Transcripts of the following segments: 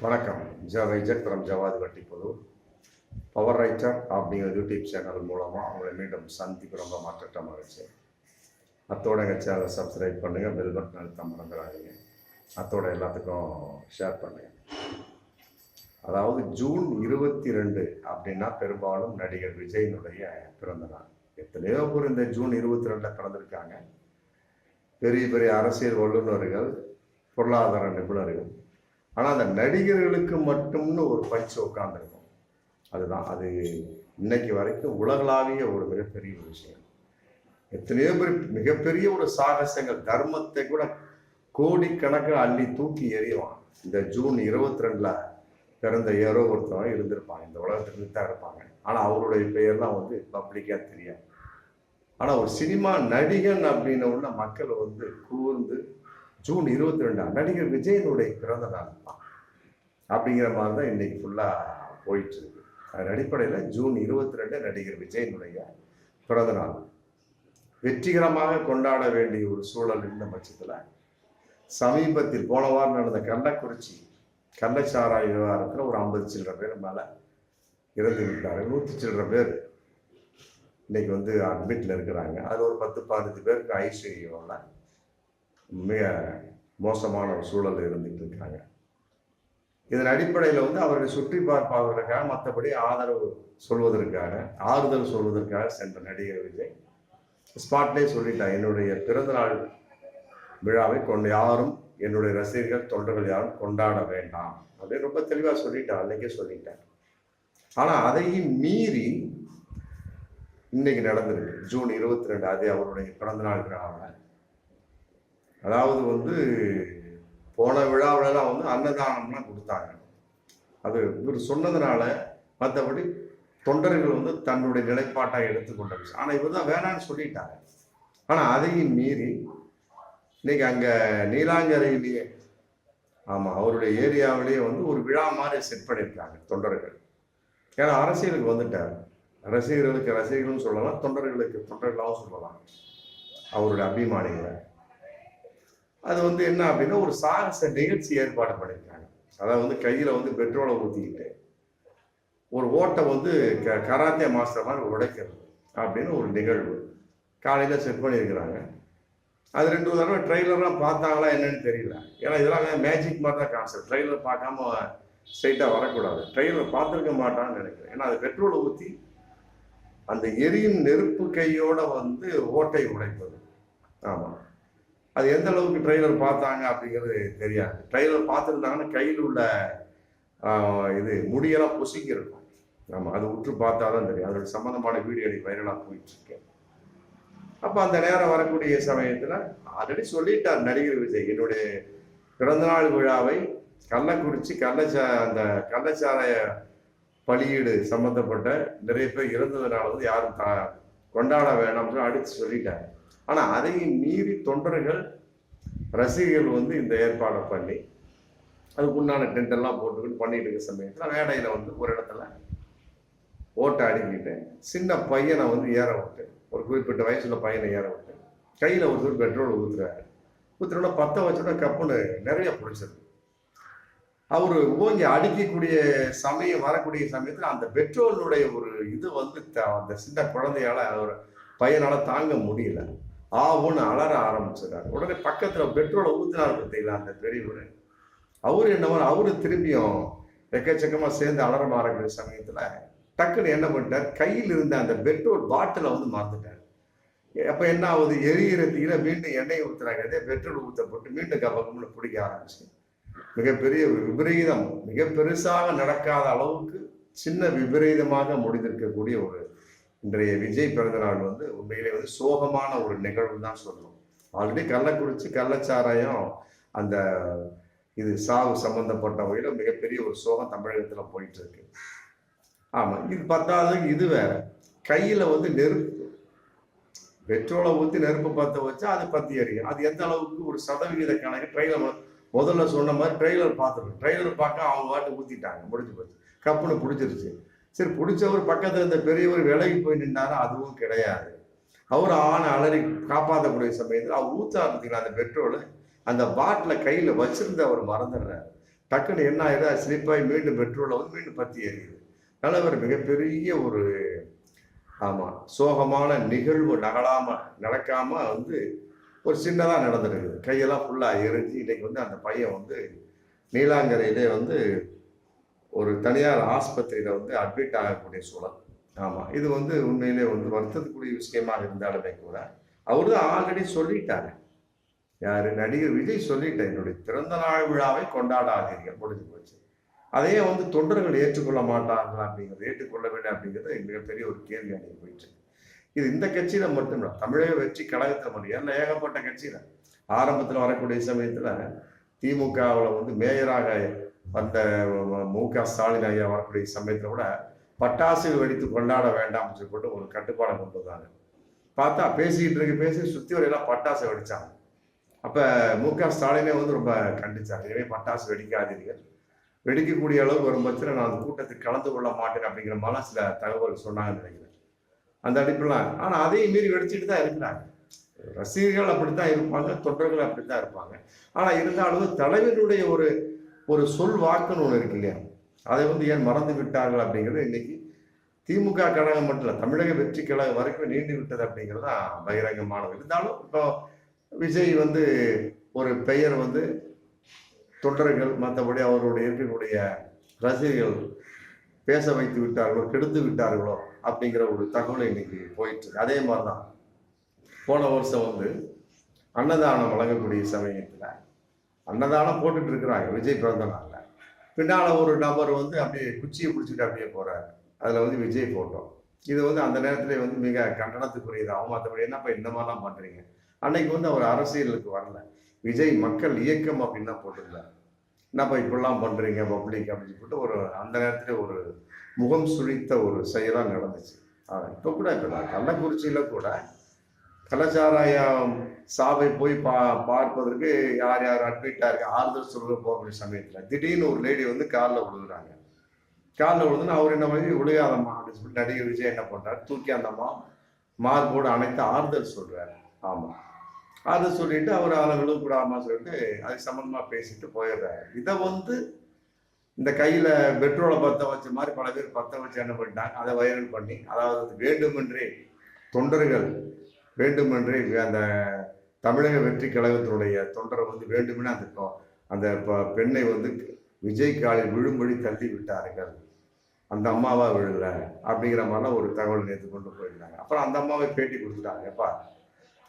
வணக்கம். வைஜக் from Javadhu Vattipudur. Power writer அப்படிங்கிற யூடியூப் சேனல் மூலமாக உங்களை மீண்டும் சந்திப்பு ரொம்ப மாற்றட்ட மகிழ்ச்சி. அத்தோட எங்கள் சேனலை சப்ஸ்கிரைப் பண்ணுங்கள், பெல் பட்டன் அழுத்த மறந்துடாதீங்க. அத்தோட எல்லாத்துக்கும் ஷேர் பண்ணுங்கள். அதாவது ஜூன் 22 அப்படின்னா பெரும்பாலும் நடிகர் விஜயினுடைய பிறந்த நாள். எத்தனையோ பேர் இந்த ஜூன் 22 பிறந்திருக்காங்க. பெரிய பெரிய அரசியல் வல்லுநர்கள், பொருளாதார நிபுணர்கள். ஆனால் அந்த நடிகர்களுக்கு மட்டும்னு ஒரு பஞ்சு உட்காந்துருக்கும். அதுதான் அது இன்னைக்கு வரைக்கும் உலகளாவிய ஒரு மிகப்பெரிய ஒரு விஷயம். எத்தனையோ பேர் மிகப்பெரிய ஒரு சாகசங்கள், தர்மத்தை கூட கோடிக்கணக்கில் அள்ளி தூக்கி எறிவான். இந்த ஜூன் 22 பிறந்த யாரோ ஒருத்தவங்க இருந்திருப்பாங்க, இந்த உலகத்துக்கு தான் இருப்பாங்க. ஆனால் அவருடைய பெயர்லாம் பப்ளிக்காக தெரியாது. ஆனால் ஒரு சினிமா நடிகன் அப்படின்னு உள்ள மக்கள் கூர்ந்து ஜூன் 22 நடிகர் விஜயனுடைய பிறந்த நாள் தான் அப்படிங்கிற மாதிரி தான் இன்னைக்கு ஃபுல்லாக போயிட்டு இருக்கு. அதன் அடிப்படையில் ஜூன் 22 நடிகர் விஜயனுடைய பிறந்த நாள் வெற்றிகரமாக கொண்டாட வேண்டிய ஒரு சூழல் இருந்த பட்சத்தில் சமீபத்தில் போன வாரம் நடந்த கள்ளக்குறிச்சி கள்ளச்சாராய விவகாரத்தில் ஒரு 50 சில்லற பேர் மேலே இறந்து விட்டாங்க. 100 சில்லற பேர் இன்னைக்கு அட்மிட்டில் இருக்கிறாங்க. அதில் ஒரு 10-15 பேருக்கு ஐசியூவில் மிக மோசமான ஒரு சூழல் இருந்துட்டு இருக்காங்க. இதன் அடிப்படையில் அவர்களை சுற்றி பார்ப்பதற்காக, மற்றபடி ஆதரவு சொல்வதற்காக, ஆறுதல் சொல்வதற்காக சென்ற நடிகர் விஜய் ஸ்பாட்லேயே சொல்லிட்டார், என்னுடைய பிறந்தநாள் விழாவை யாரும், என்னுடைய ரசிகர்கள் தொண்டர்கள் யாரும் கொண்டாட வேண்டாம் அப்படின்னு ரொம்ப தெளிவாக சொல்லிட்டார். அன்னைக்கே சொல்லிட்டார். ஆனால் அதையும் மீறி இன்னைக்கு நடந்திருக்கு ஜூன் 22 அது அவருடைய பிறந்தநாள் விழாவில். அதாவது போன விழாவிலலாம் அன்னதானம்லாம் கொடுத்தாங்க. அது இவர் சொன்னதுனால, மற்றபடி தொண்டர்கள் தன்னுடைய நிலைப்பாட்டாக எடுத்துக்கொண்ட விஷயம். ஆனால் இவர் தான் வேணான்னு சொல்லிட்டாங்க. ஆனால் அதையும் மீறி இன்னைக்கு அங்கே நீலாங்கரையிலேயே, ஆமாம், அவருடைய ஏரியாவிலேயே ஒரு விழா மாதிரி செட் பண்ணியிருக்காங்க தொண்டர்கள். ஏன்னா அரசியலுக்கு வந்துட்டார். ரசிகர்களுக்கு ரசிகர்களும் சொல்லலாம், தொண்டர்களுக்கு தொண்டர்களாகவும் சொல்லலாம், அவருடைய அபிமானிகளை. அது என்ன அப்படின்னா ஒரு சாகச நிகழ்ச்சி ஏற்பாடு பண்ணியிருக்காங்க. அதாவது கையில் பெட்ரோலை ஊற்றிக்கிட்டு ஒரு ஓட்டை கராத்தே மாஸ்டர் மாதிரி உடைக்கிறது அப்படின்னு ஒரு நிகழ்வு காலையில் செட் பண்ணியிருக்கிறாங்க. அது 2 தடவை ட்ரெய்லர்லாம் பார்த்தாங்களா என்னன்னு தெரியல. ஏன்னா இதெல்லாம் மேஜிக் மாதிரி தான் கான்செப்ட். ட்ரெய்லர் பார்க்காம ஸ்ட்ரைட்டாக வரக்கூடாது. ட்ரெய்லர் பார்த்துருக்க மாட்டான்னு நினைக்கிறேன். ஏன்னா அது பெட்ரோலை ஊற்றி அந்த எரியும் நெருப்பு கையோட ஓட்டை உடைப்பது. ஆமாம், அது எந்த அளவுக்கு ட்ரெய்லர் பார்த்தாங்க அப்படிங்கிறது தெரியாது. ட்ரெய்லர் பார்த்துருந்தாங்கன்னா கையில் உள்ள முடியெல்லாம் பொசுக்கி இருக்கும். ஆமாம், அது உற்று பார்த்தா தான் தெரியும். அதோட சம்மந்தமான வீடியோ வைரலாக போயிட்டுருக்கேன். அப்போ அந்த நேரம் வரக்கூடிய சமயத்தில் ஆல்ரெடி சொல்லிட்டார் நடிகர் விஜய், என்னுடைய பிறந்தநாள் விழாவை கள்ளக்குறிச்சி அந்த கள்ளச்சாராய பலியீடு சம்மந்தப்பட்ட நிறைய பேர் இறந்ததுனால யாரும் கொண்டாட வேணாம்னு அடித்து சொல்லிட்டாங்க. ஆனால் அதையும் மீறி தொண்டர்கள் ரசிகர்கள் இந்த ஏற்பாடை பண்ணி அதுக்கு உண்டான டென்ட்டெல்லாம் போட்டுக்கிட்டு பண்ணிட்டு இருக்க சமயத்தில் மேடையில் ஒரு இடத்துல ஓட்டை அடிக்கிட்டு சின்ன பையனை ஏற விட்டு, ஒரு குறிப்பிட்ட வயசுல பையனை ஏற விட்டு கையில் ஒரு பெட்ரோல் ஊற்றுறோன்னா 10 வச்சோட கப்புன்னு நிறைய பிடிச்சிருக்கு. அவர் ஓங்கி அடிக்கக்கூடிய சமயம் வரக்கூடிய சமயத்தில் அந்த பெட்ரோலுடைய ஒரு அந்த சின்ன குழந்தையால ஒரு பையனால தாங்க முடியல. ஆவுன்னு அலற ஆரம்பிச்சிருக்காரு. உடனே பக்கத்தில் பெட்ரோலை ஊற்றினார் பார்த்தீங்களா அந்த பெரியவர். அவரு என்னவோ அவரு திரும்பியும் எக்கச்சக்கமாக சேர்ந்து அலற மாறக்கூடிய சமயத்தில் டக்குன்னு என்ன பண்ணிட்டார், கையில் இருந்த அந்த பெட்ரோல் பாட்டிலை மறந்துட்டார். அப்போ என்ன ஆகுது, எரியிற தீர மீண்டும் எண்ணெய் ஊற்றுறாங்க. அதே பெட்ரோல் ஊற்றப்பட்டு மீண்டும் கபகம்னு பிடிக்க ஆரம்பிச்சு மிகப்பெரிய விபரீதம், மிக பெருசாக நடக்காத அளவுக்கு சின்ன விபரீதமாக முடிந்திருக்கக்கூடிய ஒரு இன்றைய விஜய் பிறந்தநாள் உண்மையிலே சோகமான ஒரு நிகழ்வு தான் சொல்லணும். ஆல்ரெடி கள்ளக்குறிச்சி கள்ளச்சாராயம் அந்த சாவு சம்பந்தப்பட்ட வகையில் மிகப்பெரிய ஒரு சோகம் தமிழகத்தில் போயிட்டு இருக்கு. ஆமாம், இது பத்தாததுக்கு இது வேற. கையில் நெருப்பு, பெட்ரோலை ஊற்றி நெருப்பு பற்ற வச்சா அது பற்றி எரியும். அது எந்த அளவுக்கு ஒரு சதவிகித கணக்கு ட்ரெயிலர் முதல்ல சொன்ன மாதிரி ட்ரெய்லர் பார்த்துருக்கோம். ட்ரெய்லர் பார்க்க அவங்க வாட்டு ஊற்றிட்டாங்க, முடிஞ்சு போச்சு, கப்புன்னு பிடிச்சிருச்சு. சரி, பிடிச்சவர் பக்கத்தில் இருந்த பெரியவர் விலகி போய் நின்றாரா, அதுவும் கிடையாது. அவர் அலறி காப்பாற்றக்கூடிய சமயத்தில் அவர் ஊற்ற ஆரம்பிச்சிக்கலாம் அந்த பெட்ரோலை. அந்த பாட்டில் கையில் வச்சிருந்து அவர் மறந்துடுறாரு. டக்குன்னு என்ன ஆயிடுது, ஸ்லிப்பாகி மீண்டும் பெட்ரோலில் வந்து மீண்டும் பற்றி எரியுது. அதனால் ஒரு மிகப்பெரிய ஒரு சோகமான நிகழ்வு நடக்காம வந்து ஒரு சின்னதாக நடந்துருக்குது. கையெல்லாம் ஃபுல்லாக எரிஞ்சு இன்னைக்கு வந்து அந்த பையன் வந்து நீலாங்கரையிலே வந்து ஒரு தனியார் ஆஸ்பத்திரியில் வந்து அட்மிட் ஆகக்கூடிய சூழல். இது வந்து உண்மையிலே வந்து வருத்தத்துக்குரிய விஷயமாக இருந்தாலுமே கூட அவரு தான் ஆல்ரெடி சொல்லிட்டாங்க. யாரு? நடிகர் விஜய் சொல்லிட்டேன், என்னுடைய பிறந்த நாள் விழாவை கொண்டாடாதீர்கள், முடிஞ்சு போச்சு. அதையே வந்து தொண்டர்கள் ஏற்றுக்கொள்ள மாட்டாங்களா அப்படிங்கிறது, ஏற்றுக்கொள்ள வேண்டும் அப்படிங்கிறது மிகப்பெரிய ஒரு கேள்வி அன்னைக்கு போயிட்டு. இது இந்த கட்சியில மட்டும் இல்லை, தமிழக வெற்றி கழகத்தில் மட்டும், ஏன்னா ஏகப்பட்ட கட்சியில ஆரம்பத்தில் வரக்கூடிய சமயத்துல திமுகவில் வந்து மேயராக வந்த மு.க. ஸ்டாலின் ஐயா வரக்கூடிய சமயத்துல கூட பட்டாசு வெடித்து கொண்டாட வேண்டாம்னு சொல்லிட்டு ஒரு கட்டுப்பாடை கொண்டு வந்தாங்க. பார்த்தா பேசிக்கிட்டு பேசி சுத்தி வரையெல்லாம் பட்டாசை வெடிச்சாங்க. அப்ப மு.க. ஸ்டாலினே வந்து ரொம்ப கண்டிச்சாங்க, எனவே பட்டாசு வெடிக்காதீர்கள், வெடிக்கக்கூடிய அளவுக்கு வரும் பட்சத்தில் நான் அந்த கூட்டத்துக்கு கலந்து கொள்ள மாட்டேன் அப்படிங்கிற மாதிரி சில தகவல் சொன்னாங்கன்னு நினைக்கிறேன். அந்த அடிப்பெல்லாம் ஆனால் அதையும் மீறி வெடிச்சுட்டு தான் இருக்கிறாங்க. ரசிகர்கள் அப்படித்தான் இருப்பாங்க, தொண்டர்கள் அப்படித்தான் இருப்பாங்க. ஆனால் இருந்தாலும் தலைவருடைய ஒரு ஒரு சொல் வாக்குன்னு ஒன்று இருக்கு இல்லையா, அதை வந்து ஏன் மறந்து விட்டார்கள் அப்படிங்கிறது இன்னைக்கு திமுக கழகம் மட்டும் இல்லை, தமிழக வெற்றி கழகம் வரைக்கும் நீண்டு விட்டது அப்படிங்கிறது தான் பகிரங்கமானது. இருந்தாலும் இப்போ விஜய் வந்து ஒரு பெயர் வந்து தொண்டர்கள் மற்றபடி அவருடைய இருக்கக்கூடிய ரசிகர்கள் பேச வைத்து விட்டார்களோ, கெடுத்து விட்டார்களோ அப்படிங்கிற ஒரு தகவல் இன்னைக்கு போயிட்டு இருக்கு. அதே மாதிரிதான் போன வருஷம் வந்து அன்னதானம் வழங்கக்கூடிய சமயத்துல அன்னதானம் போட்டுட்டு இருக்கிறாங்க விஜய் பிறந்த நாள்ல. பின்னால ஒரு நபர் வந்து அப்படியே குச்சியை பிடிச்சிட்டு அப்படியே போறாரு, அதுல வந்து விஜய் போட்டோ. இது வந்து அந்த நேரத்துல வந்து மிக கண்டனத்துக்குரியதாகவும், மற்றபடி என்னப்பா இந்த மாதிரிலாம் பண்றீங்க, அன்னைக்கு வந்து அவர் அரசியலுக்கு வரல, விஜய் மக்கள் இயக்கம் அப்படின்னு தான் போட்டிருந்தார். என்னப்பா இப்படிலாம் பண்றீங்க பப்ளிக் அப்படின்னு சொல்லிட்டு ஒரு அந்த நேரத்துல ஒரு முகம் சுழித்த ஒரு செயலாக நடந்துச்சு. இப்போ கூட இப்போ நான் கள்ளக்குறிச்சியில கூட கள்ளச்சாராயம் சாவை போய் பார்ப்பதற்கு யார் யார் அட்மிட்டா இருக்கு ஆறுதல் சொல்ல போகக்கூடிய சமயத்துல திடீர்னு ஒரு லேடி வந்து காலில் விழுகுறாங்க. காலில் விழுதுன்னு அவர் என்ன பண்ணி விழுகாதம்மா அப்படின்னு சொல்லிட்டு நடிகர் விஜய் என்ன பண்றாரு, தூக்கி அந்த மார்போடு அனைத்து ஆறுதல் சொல்றாரு. அதை சொல்லிட்டு அவர் அதில் விழுக்கூடாம சொல்லிட்டு அது சம்பந்தமா பேசிட்டு போயிடுறாரு. இதை வந்து இந்த கையில பெட்ரோலை பற்ற வச்ச மாதிரி பல பேர் பற்ற வச்சு என்ன பண்ணிட்டாங்க, அதை வைரல் பண்ணி, அதாவது வேண்டுமென்றே தொண்டர்கள் வேண்டுமென்றே அந்த தமிழக வெற்றி கழகத்தினுடைய தொண்டரை வந்து வேண்டுமென அந்த பெண்ணை வந்து விஜய் காலில் விழும்படி தள்ளி விட்டார்கள், அந்த அம்மாவா விழுல அப்படிங்கிற மாதிரிலாம் ஒரு தகவல் நேற்று கொண்டு போயிருந்தாங்க. அப்புறம் அந்த அம்மாவை பேட்டி கொடுத்துட்டாங்க, எப்பா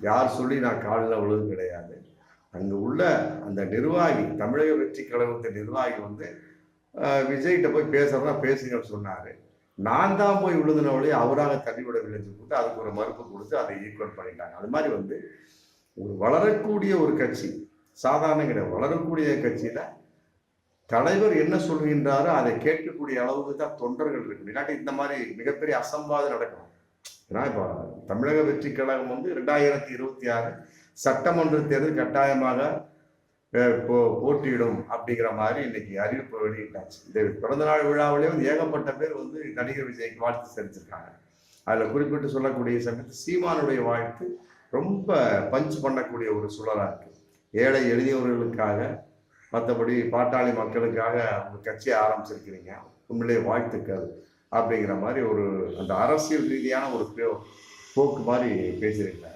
யார் சொல்லி நான் காலில் விழுது கிடையாது, அங்க உள்ள அந்த நிர்வாகி தமிழக வெற்றி கழகத்தின் நிர்வாகி வந்து விஜய்கிட்ட போய் பேசுறதா பேசுங்கன்னு சொன்னாரு, நான் தான் போய் விழுதுனவளே அவராக தள்ளிவிடவில்லைன்னு சொல்லிட்டு அதுக்கு ஒரு மறுப்பு கொடுத்து அதை ஈக்குவல் பண்ணிட்டாங்க. அது மாதிரி வந்து ஒரு வளரக்கூடிய ஒரு கட்சி, சாதாரண கிடையாது, வளரக்கூடிய கட்சியில தலைவர் என்ன சொல்கின்றாரோ அதை கேட்கக்கூடிய அளவுக்கு தான் தொண்டர்கள் இருக்கு. இல்லாட்டி இந்த மாதிரி மிகப்பெரிய அசம்பாதம் நடக்கணும். ஏன்னா இப்போ தமிழக வெற்றி கழகம் வந்து 2026 சட்டமன்ற தேர்தல் கட்டாயமாக போட்டியிடும் அப்படிங்கிற மாதிரி இன்னைக்கு அறிவிப்பு வெளியிட்டாச்சு. இந்த பிறந்தநாள் விழாவிலே வந்து ஏகப்பட்ட பேர் வந்து நடிகர் விஜய்க்கு வாழ்த்து தெரிஞ்சிருக்காங்க. அதுல குறிப்பிட்டு சொல்லக்கூடிய சமயத்து சீமானுடைய வாழ்த்து ரொம்ப பஞ்ச் பண்ணக்கூடிய ஒரு சூழலா இருக்கு. ஏழை எளியவர்களுக்காக மற்றபடி பாட்டாளி மக்களுக்காக அவங்க கட்சியை ஆரம்பிச்சிருக்கிறீங்க, உண்மையிலே வாழ்த்துக்கள் அப்படிங்கிற மாதிரி ஒரு அந்த அரசியல் ரீதியான ஒரு போக்கு மாதிரி பேசியிருக்கிறார்.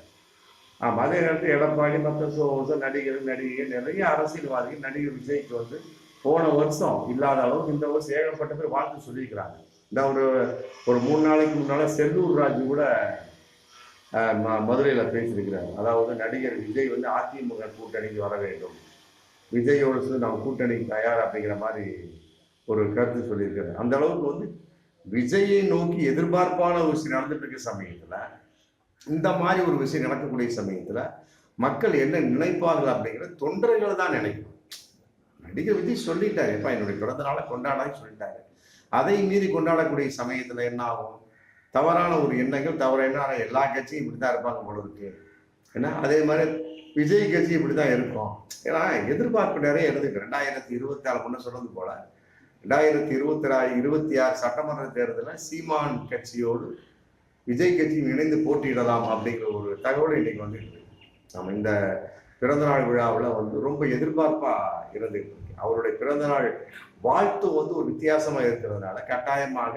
அதே நேரத்தில் எடப்பாடி மற்ற நடிகர்கள் நிறைய அரசியல்வாதிகள் நடிகர் விஜய்க்கு வந்து போன வருஷம் இல்லாத அளவுக்கு இந்த வருஷம் ஏகப்பட்ட பேர் வாழ்த்து சொல்லியிருக்கிறாங்க. இந்த ஒரு 3 நாளைக்கு முன்னால செல்லூர் ராஜு கூட மதுரையில பேசியிருக்கிறார். அதாவது நடிகர் விஜய் வந்து அதிமுக கூட்டணிக்கு வர வேண்டும், விஜயோடு சேர்ந்து நம்ம கூட்டணிக்கு தயார் அப்படிங்கிற மாதிரி ஒரு கருத்து சொல்லியிருக்கிறார். அந்த அளவுக்கு வந்து விஜயை நோக்கி எதிர்பார்ப்பான ஒரு விஷயம் நடந்துட்டு இருக்க சமயத்துல இந்த மாதிரி ஒரு விஷயம் நடக்கக்கூடிய சமயத்துல மக்கள் என்ன நினைப்பார்கள் அப்படிங்கிறது தொண்டர்கள் தான் நினைக்கணும். நடிகர் விஜய் சொல்லிட்டாரு, எப்பா என்னுடைய பிறந்த நாளை கொண்டாடான்னு சொல்லிட்டாரு. அதை மீறி கொண்டாடக்கூடிய சமயத்துல என்ன ஆகும், தவறான ஒரு எண்ணங்கள் என்ன எல்லா கட்சியும் இப்படித்தான் இருப்பாங்க போல இருக்கு. ஏன்னா அதே மாதிரி விஜய் கட்சி இப்படிதான் இருக்கும். ஏன்னா எதிர்பார்ப்பு நிறைய இருந்துக்கு 2024 முன்ன சொன்னது போல 2026 சட்டமன்ற தேர்தலில் சீமான் கட்சியோடு விஜய் கட்சியும் இணைந்து போட்டியிடலாம் அப்படிங்கிற ஒரு தகவல் இன்னைக்கு வந்துட்டு நம்ம இந்த பிறந்தநாள் விழாவில் வந்து ரொம்ப எதிர்பார்ப்பாக இருந்துட்டு இருக்கு. அவருடைய பிறந்தநாள் வாழ்த்து வந்து ஒரு வித்தியாசமாக இருக்கிறதுனால கட்டாயமாக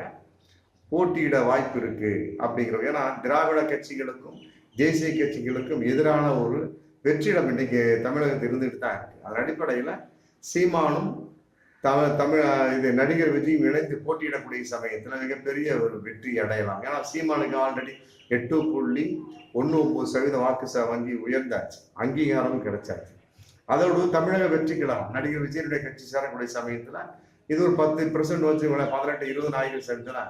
போட்டியிட வாய்ப்பு இருக்கு அப்படிங்கிறது. ஏன்னா திராவிட கட்சிகளுக்கும் தேசிய கட்சிகளுக்கும் எதிரான ஒரு வெற்றிடம் இன்னைக்கு தமிழகத்தில் இருந்துட்டு தான் இருக்கு. அதன் அடிப்படையில் சீமானும் தமிழ் இது நடிகர் விஜயும் இணைந்து போட்டியிடக்கூடிய சமயத்தில் மிகப்பெரிய ஒரு வெற்றி அடையலாம். ஏன்னா சீமானுக்கு ஆல்ரெடி 8.19% வாக்கு வங்கி உயர்ந்தாச்சு, அங்கீகாரம் கிடைச்சாச்சு. அதோடு தமிழக வெற்றி கழகம் நடிகர் விஜயனுடைய கட்சி சேரக்கூடிய சமயத்தில் இது ஒரு 10% வச்சு 18-20 நாய்கள் சேர்ந்துனா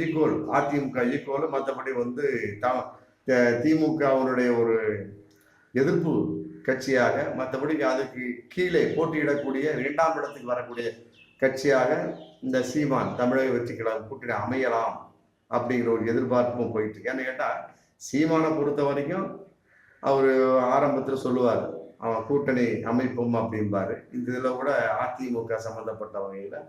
ஈக்குவல், அதிமுக ஈக்குவல். மற்றபடி வந்து திமுகவுடைய ஒரு எதிர்ப்பு கட்சியாக, மற்றபடி அதுக்கு கீழே போட்டியிடக்கூடிய 2ஆம் இடத்துக்கு வரக்கூடிய கட்சியாக இந்த சீமான் தமிழக வெற்றி கழகம் கூட்டணி அமையலாம் அப்படிங்கிற ஒரு எதிர்பார்ப்பும் போயிட்டு இருக்கு. ஏன்னு கேட்டால் சீமானை பொறுத்த வரைக்கும் அவர் ஆரம்பத்தில் சொல்லுவார் அவன் கூட்டணி அமைப்பும் அப்படிம்பாரு. இந்த இதில் கூட அதிமுக சம்மந்தப்பட்ட வகையில்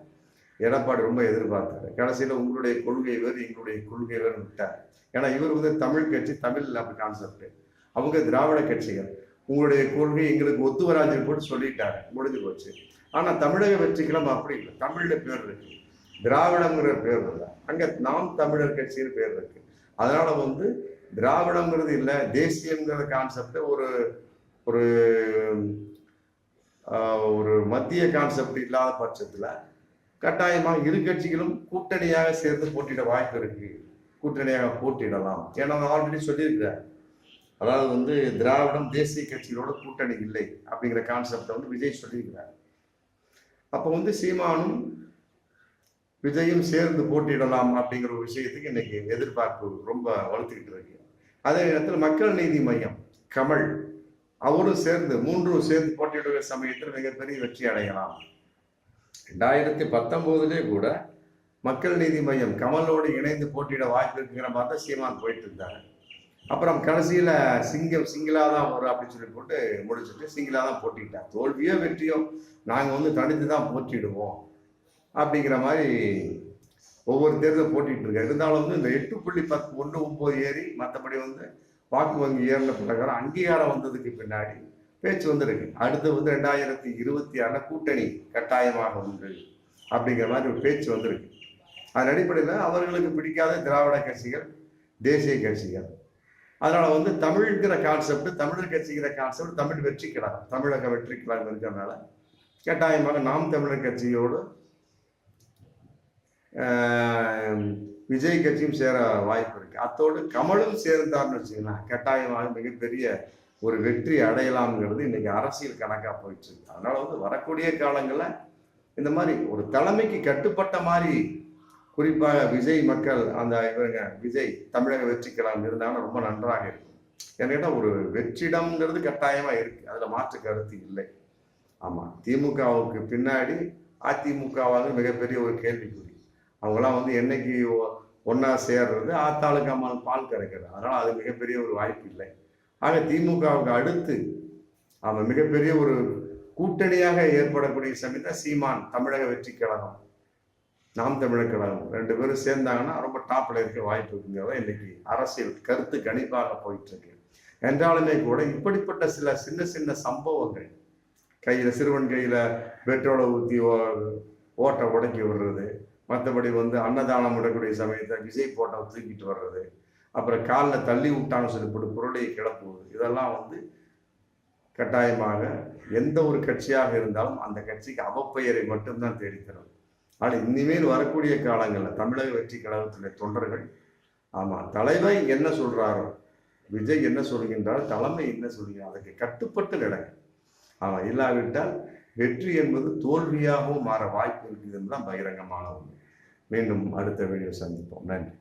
எடப்பாடி ரொம்ப எதிர்பார்த்தாரு. கடைசியில் உங்களுடைய கொள்கை வேறு எங்களுடைய கொள்கை வேறு விட்டார். ஏன்னா இவர் வந்து தமிழ் கட்சி, தமிழ் அப்படி கான்செப்ட், அவங்க திராவிட கட்சிகள், உங்களுடைய கொள்கை எங்களுக்கு ஒத்து வராதுன்னு போட்டு சொல்லிட்டாரு, முடிஞ்சு போச்சு. ஆனால் தமிழக வெற்றிக்கிழமை அப்படி இல்லை, தமிழில் பேர் இருக்கு, திராவிடங்கிற பேர் இல்லை, அங்கே நாம் தமிழர் கட்சின்னு பேர் இருக்கு. அதனால வந்து திராவிடங்கிறது இல்லை, தேசியங்கிற கான்செப்ட் ஒரு ஒரு ஒரு மத்திய கான்செப்ட் இல்லாத பட்சத்தில் கட்டாயமாக இரு கட்சிகளும் கூட்டணியாக சேர்ந்து போட்டியிட வாய்ப்பு இருக்கு, கூட்டணியாக போட்டியிடலாம். ஏன்னா ஆல்ரெடி சொல்லியிருக்கிறார், அதாவது வந்து திராவிடம் தேசிய கட்சிகளோட கூட்டணி இல்லை அப்படிங்கிற கான்செப்டை வந்து விஜய் சொல்லியிருக்கிறார். அப்போ வந்து சீமானும் விஜயும் சேர்ந்து போட்டியிடலாம் அப்படிங்கிற ஒரு விஷயத்துக்கு இன்னைக்கு எதிர்பார்ப்பு ரொம்ப வலுத்துக்கிட்டு இருக்கு. அதே நேரத்தில் மக்கள் நீதி மையம் கமல் அவரும் சேர்ந்து 3 சேர்ந்து போட்டியிடுகிற சமயத்தில் மிகப்பெரிய வெற்றி அடையலாம். 2019 கூட மக்கள் நீதி மையம் கமலோடு இணைந்து போட்டியிட வாய்ப்பு இருக்குங்கிற மாதிரி தான் சீமான் போயிட்டு இருந்தாங்க. அப்புறம் கடைசியில் சிங்கிளாக தான் வரும் அப்படின்னு சொல்லி போட்டு முடிச்சுட்டு சிங்கிளாக தான் போட்டிக்கிட்டார். தோல்வியோ வெற்றியோ நாங்கள் வந்து தனித்து தான் போட்டிடுவோம் அப்படிங்கிற மாதிரி ஒவ்வொரு தேர்தல் போட்டிட்டு இருக்காரு. இருந்தாலும் வந்து இந்த 8.19 ஏறி மற்றபடி வந்து வாக்கு வங்கி ஏறின பிரகாரம் அங்கீகாரம் வந்ததுக்கு பின்னாடி பேச்சு வந்துருக்கு. அடுத்து வந்து 2026 கூட்டணி கட்டாயமாக உண்டு அப்படிங்கிற மாதிரி ஒரு பேச்சு வந்திருக்கு. அதன் அடிப்படையில் அவர்களுக்கு பிடிக்காத திராவிட கட்சிகள், தேசிய கட்சிகள், அதனால வந்து தமிழ்ங்கிற கான்செப்ட், தமிழர் கட்சிங்கிற கான்செப்ட் தமிழ் வெற்றி கழகம், தமிழக வெற்றி கழகம் இருக்கிறதுனால கட்டாயமாக நாம் தமிழர் கட்சியோடு விஜய் கட்சியும் சேர வாய்ப்பு இருக்கு. அத்தோடு கமலும் சேர்ந்தார்னு வச்சுக்கலாம், கட்டாயமாக மிகப்பெரிய ஒரு வெற்றி அடையலாம்ங்கிறது இன்னைக்கு அரசியல் கணக்காக போயிட்டு இருக்கு. அதனால வந்து வரக்கூடிய காலங்களில் இந்த மாதிரி ஒரு தலைமைக்கு கட்டுப்பட்ட மாதிரி, குறிப்பாக விஜய் மக்கள் அந்த இவங்க விஜய் தமிழக வெற்றி கழகம் இருந்தாலும் ரொம்ப நன்றாக இருக்கும். ஏன்னா ஒரு வெற்றிடம்ங்கிறது கட்டாயமாக இருக்கு, அதில் மாற்று கருத்து இல்லை. ஆமாம், திமுகவுக்கு பின்னாடி அதிமுகவாக மிகப்பெரிய ஒரு கேள்விக்குறி. அவங்களாம் வந்து என்னைக்கு ஒன்றா சேர்றது, ஆத்தாளுக்கு அம்மாள் பால் கறக்கிறது, அதனால் அது மிகப்பெரிய ஒரு வாய்ப்பு இல்லை. ஆக திமுகவுக்கு அடுத்து அவன் மிகப்பெரிய ஒரு கூட்டணியாக ஏற்படக்கூடிய சமயத்தில் சீமான் தமிழக வெற்றி கழகம், நாம் தமிழர் கழகம் 2 பேரும் சேர்ந்தாங்கன்னா ரொம்ப டாப்பில் இருக்க வாய்ப்பு இருக்குங்கிறத இன்னைக்கு அரசியல் கருத்து கணிப்பாக போயிட்டு இருக்கு. என்றாலுமே கூட இப்படிப்பட்ட சில சின்ன சின்ன சம்பவங்கள், கையில் சிறுவன் கையில் பெட்ரோலை ஊற்றி ஓட்டை உடக்கி விடுறது, மற்றபடி வந்து அன்னதானம் விடக்கூடிய சமயத்தை விஜய் போட்டோ தூக்கிட்டு வர்றது, அப்புறம் காலில் தள்ளி விட்டான்னு சொல்லி போட்டு பொருளையை கிளப்புவது, இதெல்லாம் வந்து கட்டாயமாக எந்த ஒரு கட்சியாக இருந்தாலும் அந்த கட்சிக்கு அவப்பெயரை மட்டும்தான் தேடித்தரும். ஆனால் இனிமேல் வரக்கூடிய காலங்களில் தமிழக வெற்றி கழகத்துடைய தொண்டர்கள், ஆமாம் தலைமை என்ன சொல்கிறாரோ, விஜய் என்ன சொல்கின்றார், தலைமை என்ன சொல்கிறார், அதுக்கு கட்டுப்பட்டு நடங்க. ஆமாம், இல்லாவிட்டால் வெற்றி என்பது தோல்வியாகவும் மாற வாய்ப்பு இருக்குது என்பதுதான் பகிரங்கமான ஒன்று. மீண்டும் அடுத்த வீடியோ சந்திப்போம். நன்றி.